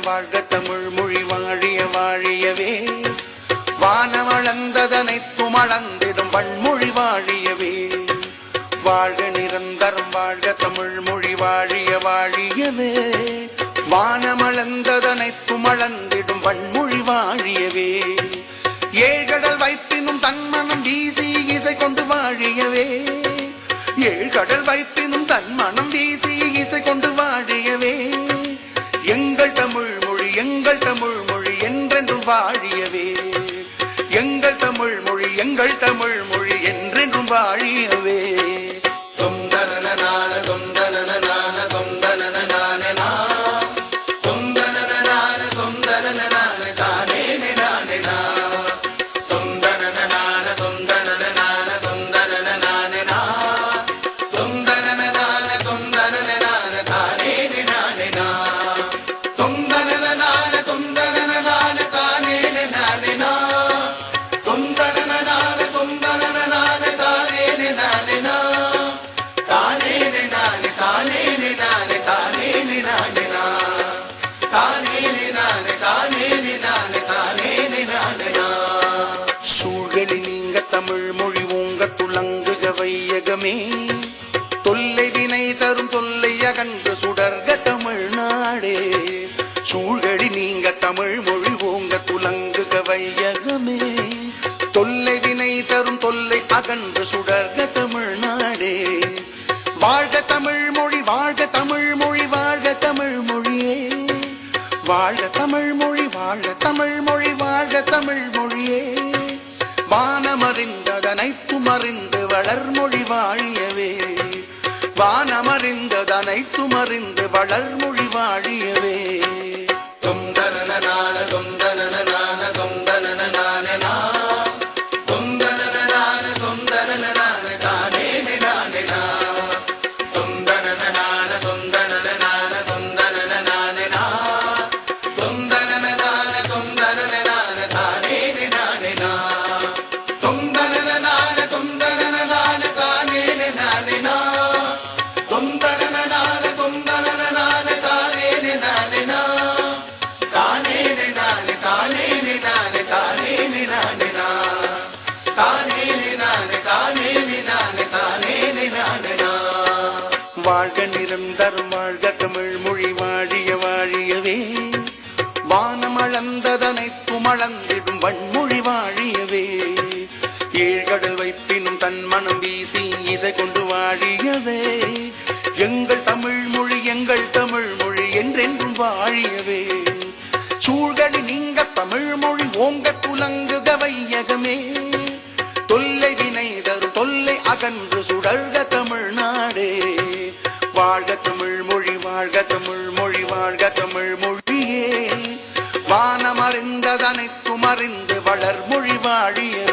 வாழ்க தமிழ் மொழி வாழிய வாழியவே வானமளந்ததனைத்தும் அளந்திடும் வன்மொழி வாழியவே வாழ்க நிரந்தரம் வாழ்க தமிழ் மொழி வாழிய வாழியவே வானமளந்ததனைத்தும் அளந்திடும் வன்மொழி வாழியவே ஏழ்கடல் வைப்பினும் தன்மனம் வீசி இசை கொண்டு வாழியவே ஏழ்கடல் வைப்பினும் தன்மனம் வீசி இசை கொண்டு வாழியவே எங்கள் தமிழ் மொழி என்றென்றும் வாழியவே எங்கள் தமிழ் மொழி என்றென்றும் வாழியவே சூழ்களி நீங்க தமிழ் மொழி ஓங்க துலங்குக வையகமே தொல்லை வினை தரும் தொல்லை அகன்று சுடர்க தமிழ்நாடே சூழ்களி நீங்க தமிழ் மொழி ஓங்க துலங்குக வையகமே தொல்லை வினை தரும் தொல்லை அகன்று சுடர்க தமிழ்நாடே வாழ்க தமிழ் மொழி வாழ்க தமிழ் மொழி வாழ்க தமிழ் மொழியே வாழ்க தமிழ் மொழி வாழ்க தமிழ் மொழி வாழ்க தமிழ் மொழியே வானமறிந்ததனைத்தும் அறிந்து வளர்மொழி வாழியவே வானமறிந்ததனைத்தும் அறிந்து வளர்மொழி வாழியவே தொந்தனனான தொந்தனனான தொந்தனனான தொந்தனனான தொந்தனனான தானே நானே தொந்தனனான தொந்தனனான தொந்தனனான தொந்தனனான தொந்தனனான தானே நானே தொந்தனனான தொந்தனனான தானே நானே தொந்தனனான தொந்தனனான தானே நானே தானே நானே தானே நானே தானே நானே தானே நானே தானே நானே தானே நானே வாழ்க நிரந்தரம் வாழ்க தமிழ் மொழி வாழிய வாழியவே வானமளந்ததனைத்தும் அளந்திடும் வன்மொழி வாழியவே ஏழ்கடல் வைப்பினும் தன் மனம் வீசி இசை கொண்டு வாழியவே எங்கள் தமிழ் மொழி என்றென்றும் வாழியவே சூழ்களி நீங்க தமிழ் மொழி ஓங்க துலங்குக வையகமே தொல்லை வினை தரும் தொல்லை அகன்று சுடர்க தமிழ்நாடே வாழ்க தமிழ் மொழி வாழ்க தமிழ் மொழி வாழ்க தமிழ் மொழியே வானமறிந்ததனைத்தும் அறிந்து வளர்மொழி வாழிய